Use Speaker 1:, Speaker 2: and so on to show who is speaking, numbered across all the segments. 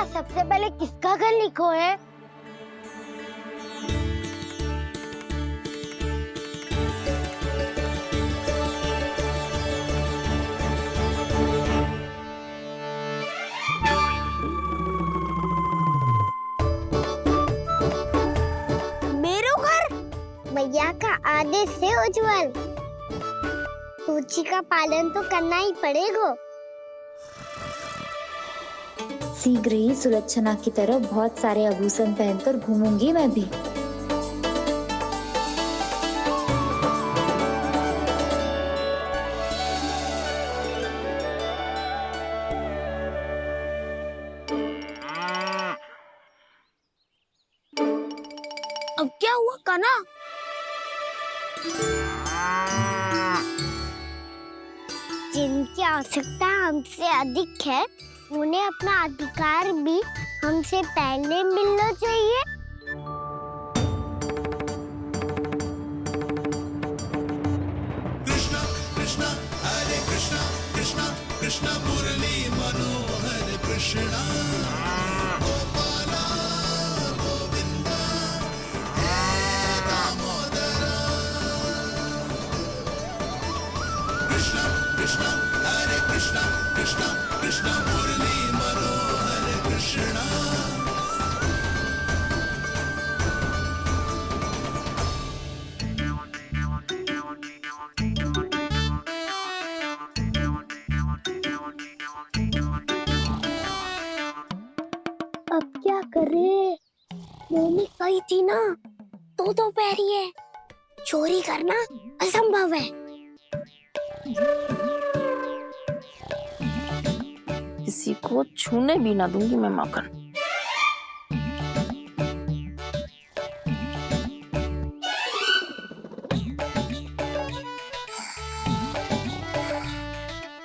Speaker 1: क्या सबसे पहले किसका घर लिखो है? मेरो घर? भैया का आदेश है उज्जवल, सूची का पालन तो करना ही पड़ेगा।
Speaker 2: शीघ्र ही सुलक्षणा की तरह बहुत सारे आभूषण पहनकर घूमूंगी मैं भी।
Speaker 1: अब क्या हुआ कान्हा? जिनकी आवश्यकता हमसे अधिक है, उन्हें अपना अधिकार भी हमसे पहले मिलना चाहिए।
Speaker 3: कृष्णा कृष्णा हरे कृष्णा कृष्णा कृष्णा मुरली मनोहर कृष्णा गोपाला गोविंदा हे दामोदरा। कृष्णा कृष्णा हरे कृष्णा कृष्णा कृष्णा मुरली मनोहर कृष्णा।
Speaker 1: अब क्या करे? मम्मी कही थी ना, तो पैरी है, चोरी करना असंभव है।
Speaker 4: किसी को छूने भी ना दूंगी मैं माखन।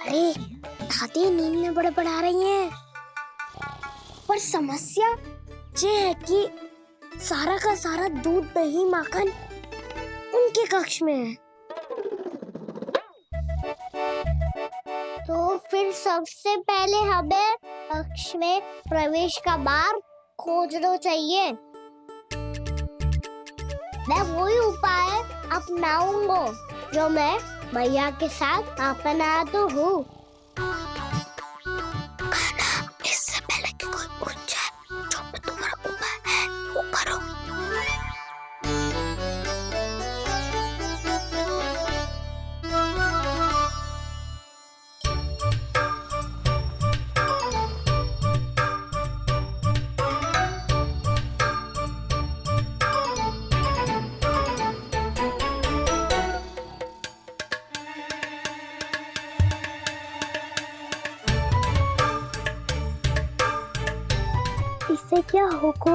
Speaker 1: अरे दादी नींद में बड़बड़ा रही हैं। पर समस्या ये है कि सारा का सारा दूध दही माखन उनके कक्ष में है। तो फिर सबसे पहले हमें कक्ष में प्रवेश का मार्ग खोजना चाहिए। मैं वही उपाय अपनाऊंगा जो मैं भैया के साथ अपना तो हूँ। इससे पहले कि कोई पूछ जाए, जो भी तुम्हारा उपाय है वो करो। इससे क्या होगा?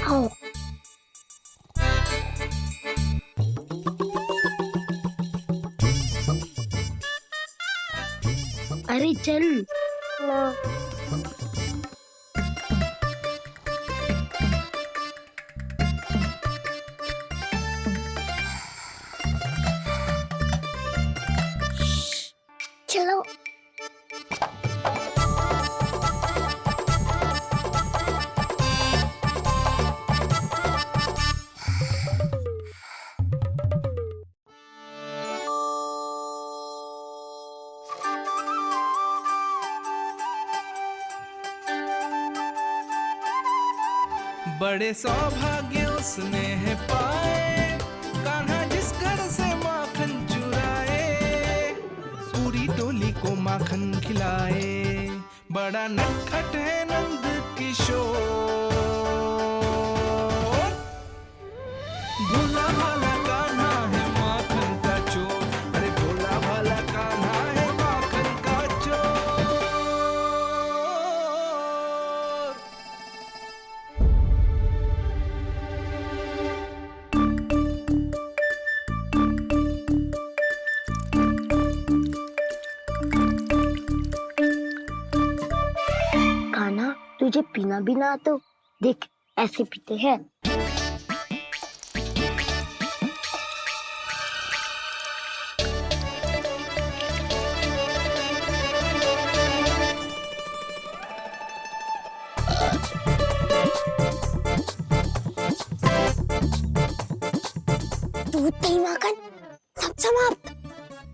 Speaker 1: आओ।
Speaker 4: अरे चल।
Speaker 1: ना। चलो।
Speaker 3: बड़े सौभाग्य उसने है पाए, कान्हा जिस घर से माखन चुराए, सूरी डोली को माखन खिलाए, बड़ा नटखट है नंद किशोर। भोला भाला कान्हा है माखन का चोर, अरे भोला भाला कान्हा है माखन का चोर।
Speaker 1: तुझे पीना भी ना तो देख ऐसे पीते हैं। दूध दही माखन सब समाप्त।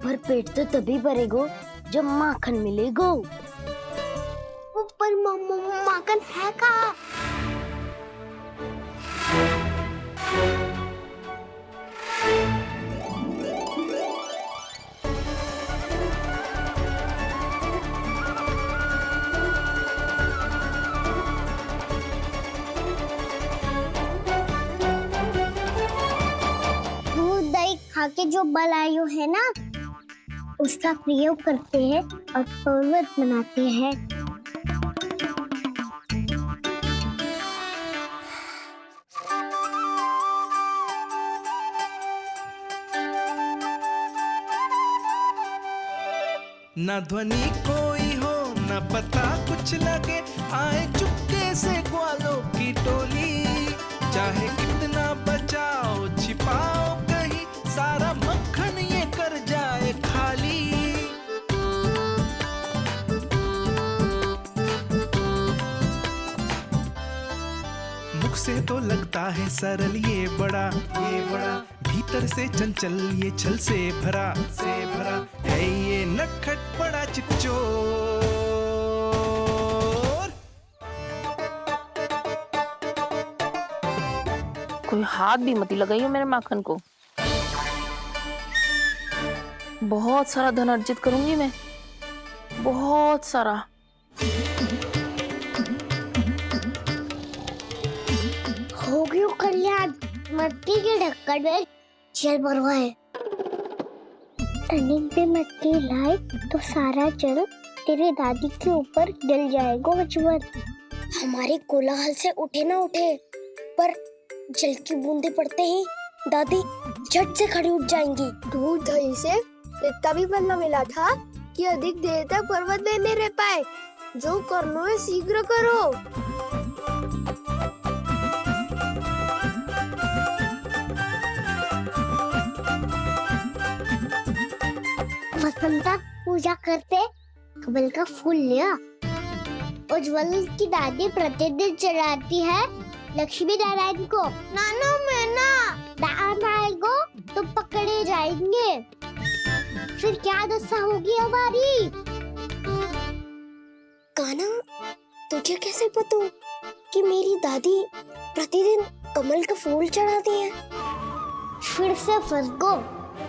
Speaker 1: पर पेट तो तभी भरेगो जब माखन मिलेगो। ऊपर माखन है कहाँ? दूध दही खा के जो बल आयु है ना, उसका प्रयोग करते हैं और पर्वत बनाते हैं।
Speaker 3: ना ध्वनि कोई हो ना पता कुछ लगे, आए चुपके से ग्वालों की टोली। चाहे कितना बचाओ छिपाओ कहीं, सारा मक्खन ये कर जाए खाली। मुख से तो लगता है सरल ये बड़ा भीतर से चंचल ये छल से भरा है ये नटखट बड़ा चिकचोर।
Speaker 4: कोई हाथ भी मत लगाइयो मेरे माखन को। बहुत सारा धन अर्जित करूंगी मैं, बहुत सारा।
Speaker 1: हो गयो कल्याण, मट्टी के ढक्कन में जल भरवा है। टनिक पे मट्टी लाए तो सारा जल तेरे दादी के ऊपर डल जाएगा अजवर। हमारे कोलाहल से उठे ना उठे, पर जल की बूंदे पड़ते ही दादी झट से खड़ी उठ जाएंगी।
Speaker 5: दूध दही से इतना भी बदला मिला था कि अधिक देर तक पर्वत में नहीं रह पाए। जो करना है शीघ्र करो।
Speaker 1: वसंता पूजा करते कमल का फूल लिया। उज्ज्वल की दादी प्रतिदिन चढ़ाती है लक्ष्मी नारायण को। नाना मैना नारायण को तो पकड़े जाएंगे, फिर क्या दशा होगी हमारी? कान्हा, तुझे कैसे पता कि मेरी दादी प्रतिदिन कमल का फूल चढ़ाती है? फिर से फंस गो।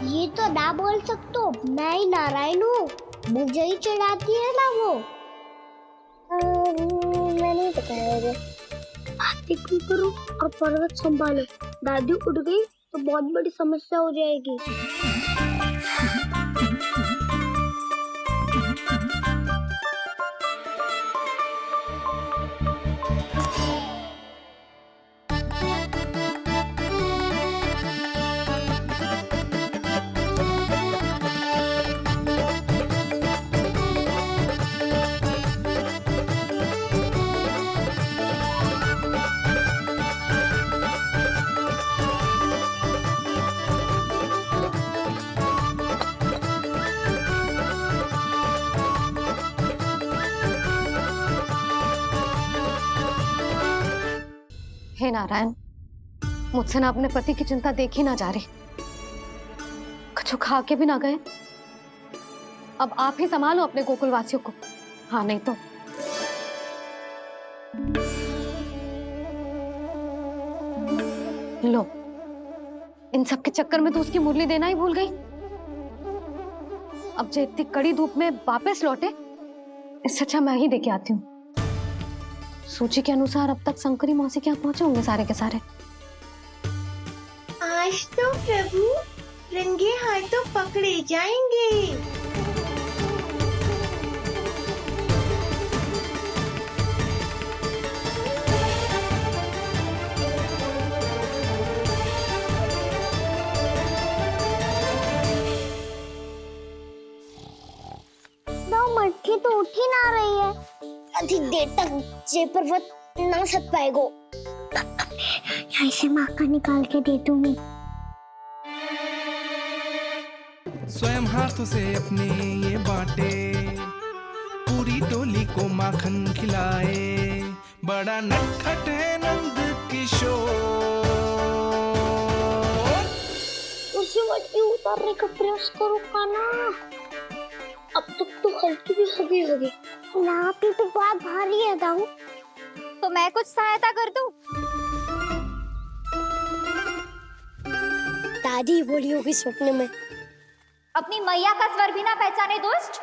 Speaker 1: ये तो ना बोल सकते, मैं ही नारायण हूँ, मुझे ही चढ़ाती है ना वो। मैं नहीं बताया। आरती करो और पर्वत संभालो। दादी उठ गई तो बहुत बड़ी समस्या हो जाएगी।
Speaker 6: हे नारायण, मुझसे ना अपने पति की चिंता देखी ना जा रही। कुछ खा के भी ना गए। अब आप ही संभालो अपने गोकुलवासियों को। हाँ नहीं तो लो, इन सब के चक्कर में तो उसकी मुरली देना ही भूल गई। अब जो इतनी कड़ी धूप में वापस लौटे, इससे अच्छा मैं ही देके आती हूँ। सूची के अनुसार अब तक शंकरी मौसी के यहाँ पहुंचे होंगे सारे के सारे।
Speaker 5: आज तो प्रभु रंगे हाथों पकड़े जाएंगे।
Speaker 1: मटकी तो उठ ही ना रही है। अधिक देर तक ये पर्वत ना सत पाएगो। यहाँ से माखन निकाल के दे दूंगी।
Speaker 3: स्वयं हाथों से अपने ये बांटे, पूरी टोली को माखन खिलाए, बड़ा नटखट है नंद किशोर।
Speaker 1: उसे वही उतारने का प्रयास करो कान्हा, अब तक तो हल्की भी होगी। ना तो बहुत भारी है दाऊ।
Speaker 7: तो मैं कुछ सहायता कर दूं?
Speaker 1: दादी बोली होगी सपने में।
Speaker 7: अपनी मैया का स्वर भी ना पहचाने दुष्ट।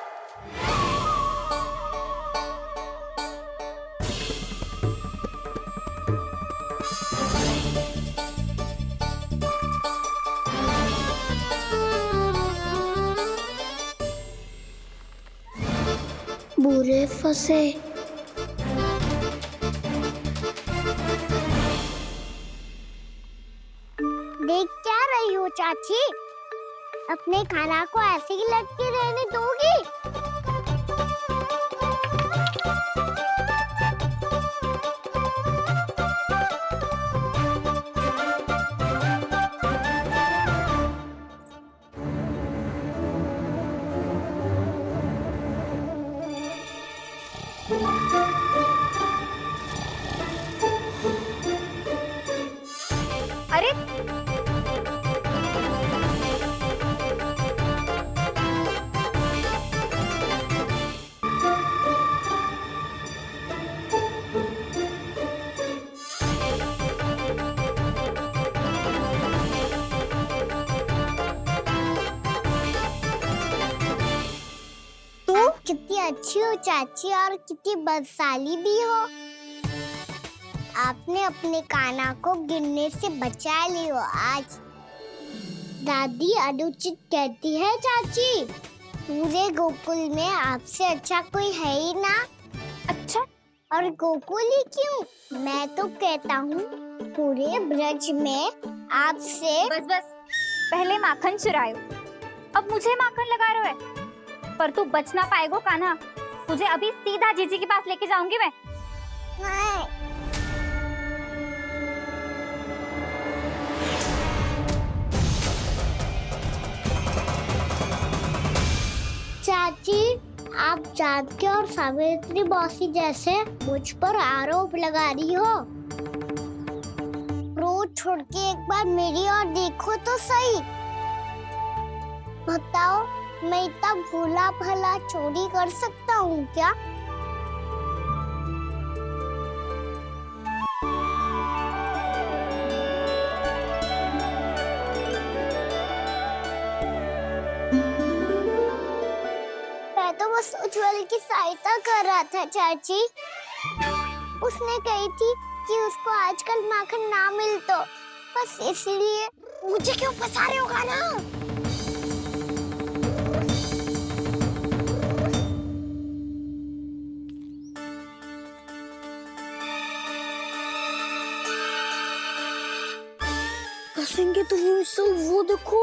Speaker 1: बुरे फंसे। देख क्या रही हो चाची? अपने खाना को ऐसे ही लटके रहने दोगी?
Speaker 7: अरे
Speaker 1: कितनी अच्छी हो चाची और कितनी बदसाली भी हो। आपने अपने कान्हा को गिरने से बचा ली हो आज। दादी अनुचित कहती है चाची, पूरे गोकुल में आपसे अच्छा कोई है ही ना। अच्छा, और गोकुल ही क्यों, मैं तो कहता हूँ पूरे ब्रज में आपसे।
Speaker 7: बस बस, पहले माखन चुरायो, अब मुझे माखन लगा रहे हो। पर तू बच ना पाएगो कान्हा, तुझे अभी सीधा जीजी के पास लेके जाऊंगी मैं।
Speaker 1: नहीं। चाची, आप जानकी और सावित्री मौसी जैसे मुझ पर आरोप लगा रही हो। रोज छोड़ के एक बार मेरी ओर देखो तो सही। बताओ, मैं इतना भोला भला चोरी कर सकता हूँ क्या? मैं तो बस उज्जवल की सहायता कर रहा था चाची। उसने कही थी कि उसको आजकल माखन ना मिल तो बस इसीलिए। मुझे क्यों फंसा रहे हो कान्हा? फंसेंगे तो वो देखो।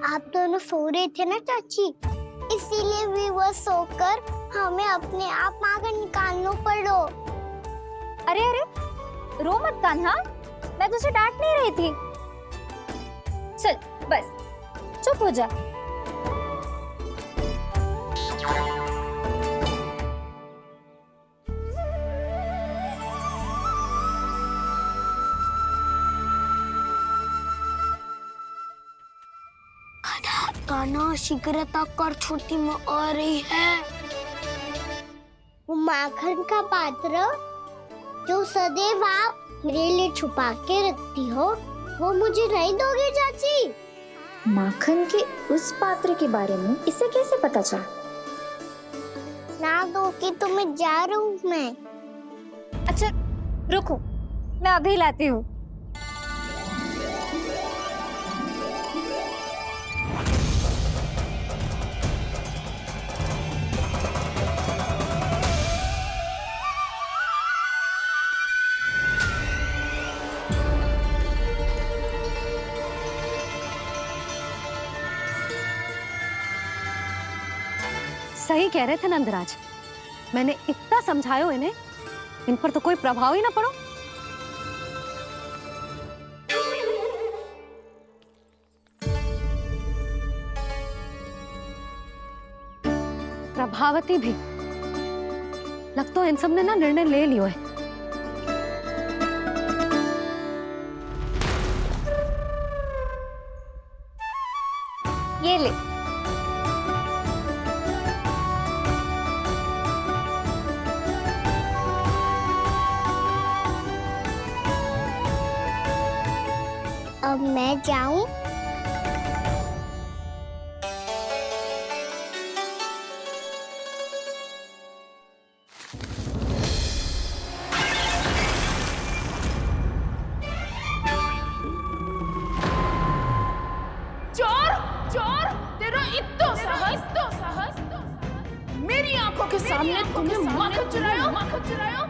Speaker 1: आप दोनों सो रहे थे ना चाची, इसीलिए विवश सोकर हमें अपने आप माखन निकालना पड़ो।
Speaker 7: अरे अरे, रो मत कान्हा, मैं तुझे डांट नहीं रही थी। चल बस चुप हो जा।
Speaker 1: कान्हा शीघ्र कर छोटी में आ रही है। वो माखन का पात्र जो सदैव आप मेरे लिए छुपा के रखती हो, वो मुझे नहीं दोगे चाची?
Speaker 2: माखन के उस पात्र के बारे में इसे कैसे पता चला?
Speaker 1: ना दोगी तो मैं जा रहा हूँ मैं।
Speaker 7: अच्छा रुको, मैं अभी लाती हूँ।
Speaker 6: सही कह रहे थे नंदराज, मैंने इतना समझायो इन्हें, इन पर तो कोई प्रभाव ही ना पड़ो। प्रभावती भी लग तो इन सब ने ना निर्णय ले लियो है।
Speaker 7: ये ले।
Speaker 1: अब मैं जाऊं?
Speaker 4: चोर चोर, तेरा इतना साहस, मेरी आंखों के सामने तुमने माखन चुराया।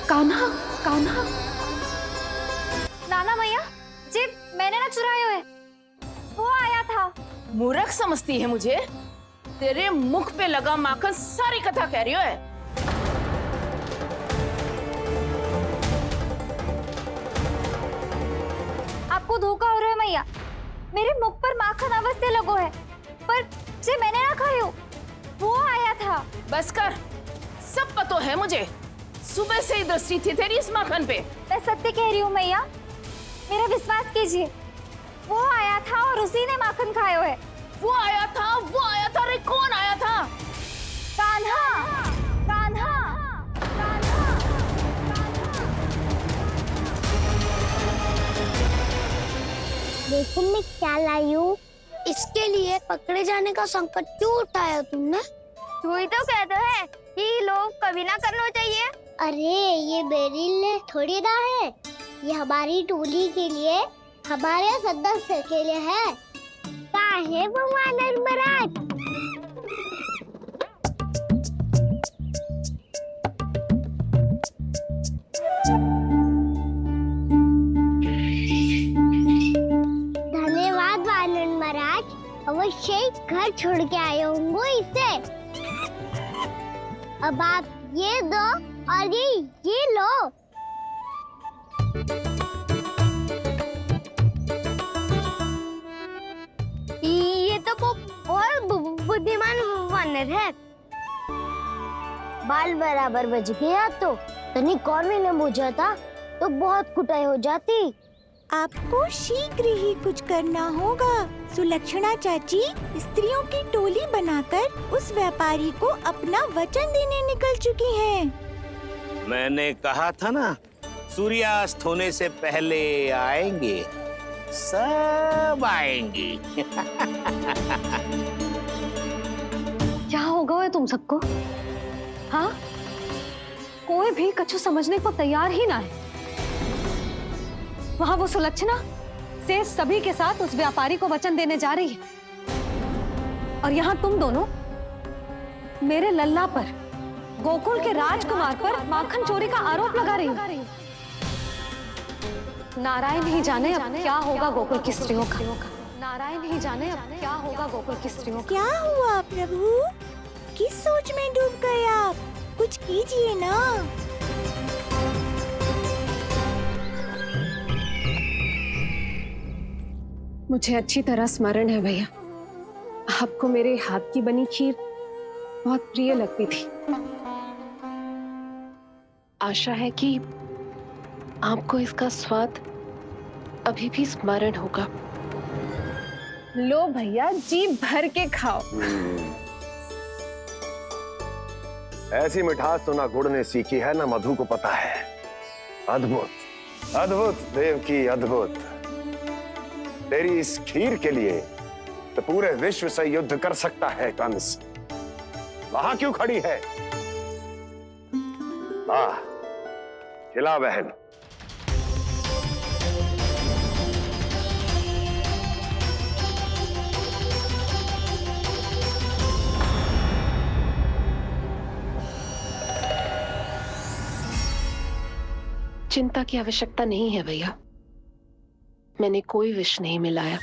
Speaker 4: कान्हा, कान्हा,
Speaker 7: नाना भैया जी, मैंने ना चुराया है, वो आया था।
Speaker 4: मूर्ख समझती है मुझे? तेरे मुख पे लगा माखन सारी कथा कह रही है।
Speaker 7: आपको धोखा हो रहा है मैया, मेरे मुख पर माखन अवश्य लगो है, पर जे मैंने ना खायो, वो आया था।
Speaker 4: बस कर, सब पता है मुझे, सुबह से ही दृष्टि थी तेरी इस माखन पे।
Speaker 7: मैं सत्य कह रही हूँ मैया, मेरा विश्वास कीजिए, वो आया था और उसी ने माखन खायो है।
Speaker 4: वो आया था, अरे कौन आया था?
Speaker 7: कान्हा, कान्हा, कान्हा।
Speaker 1: देखो मैं क्या लाई हूँ। इसके लिए पकड़े जाने का संकट क्यों उठाया तुमने?
Speaker 5: तू ही तो कहता है कि लोग कभी ना करना चाहिए।
Speaker 1: अरे ये मेरे लिए थोड़ी ना है, ये हमारी टोली के लिए, हमारे सदस्य के लिए है। कहाँ है वो वानर महाराज? धन्यवाद वानर महाराज, अवश्य ही घर छोड़ के आए होंगे इसे। अब आप ये दो और ये लो। ये तो बहुत बुद्धिमान वानर है। बाल बराबर बज गया तो तनिक और भी न बुझा था तो बहुत कुटाई हो जाती।
Speaker 8: आपको शीघ्र ही कुछ करना होगा। सुलक्षणा चाची स्त्रियों की टोली बनाकर उस व्यापारी को अपना वचन देने निकल चुकी हैं।
Speaker 9: मैंने कहा था ना, सूर्यास्त होने से पहले आएंगे, सब आएंगे।
Speaker 6: क्या होगा है तुम सबको? हाँ, कोई भी कछु समझने को तैयार ही ना है। वहां वो सुलक्षणा से सभी के साथ उस व्यापारी को वचन देने जा रही है, और यहाँ तुम दोनों मेरे लल्ला पर, गोकुल के राजकुमार पर माखन चोरी का आरोप लगा रही हो। नारायण ही जाने अब क्या होगा गोकुल की स्त्रियों का। नारायण ही जाने अब क्या होगा गोकुल की स्त्रियों का।
Speaker 8: क्या हुआ प्रभु? किस सोच में डूब गए आप? कुछ कीजिए ना।
Speaker 10: मुझे अच्छी तरह स्मरण है भैया, आपको मेरे हाथ की बनी खीर बहुत प्रिय लगती थी। आशा है कि आपको इसका स्वाद अभी भी स्मरण होगा। लो भैया, जी भर के खाओ।
Speaker 11: ऐसी मिठास तो ना गुड़ ने सीखी है ना मधु को पता है। अद्भुत, अद्भुत देवकी, अद्भुत। तेरी इस खीर के लिए तो पूरे विश्व से युद्ध कर सकता है कंस। वहां क्यों खड़ी है? खिला बहन।
Speaker 10: चिंता की आवश्यकता नहीं है भैया, मैंने कोई विष नहीं मिलाया।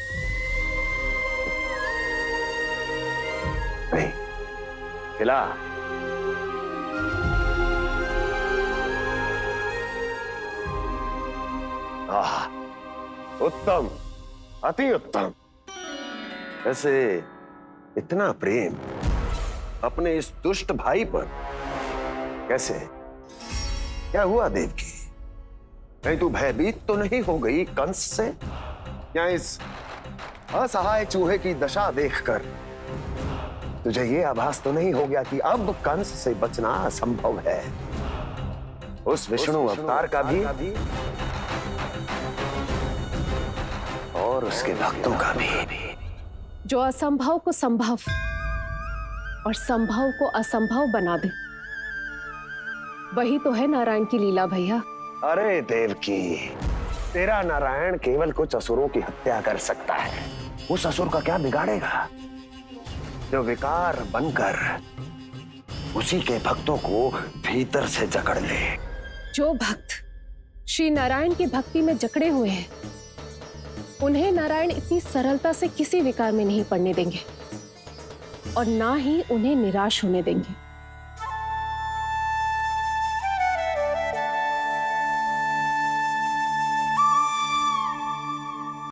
Speaker 11: नहीं, खिला। आह, उत्तम, अति उत्तम। वैसे इतना प्रेम अपने इस दुष्ट भाई पर कैसे? क्या हुआ देवकी? कहीं तू भयभीत तो नहीं हो गई कंस से? या इस असहाय चूहे की दशा देखकर तुझे ये आभास तो नहीं हो गया कि अब कंस से बचना असंभव है? उस विष्णु अवतार का भी और उसके भक्तों का भी।
Speaker 10: जो असंभव को संभव और संभव को असंभव बना दे, वही तो है नारायण की लीला भैया।
Speaker 11: अरे देवकी, तेरा नारायण केवल कुछ असुरों की हत्या कर सकता है। उस असुर का क्या बिगाड़ेगा जो विकार बनकर उसी के भक्तों को भीतर से जकड़ ले।
Speaker 10: जो भक्त श्री नारायण की भक्ति में जकड़े हुए हैं, उन्हें नारायण इतनी सरलता से किसी विकार में नहीं पड़ने देंगे और ना ही उन्हें निराश होने देंगे।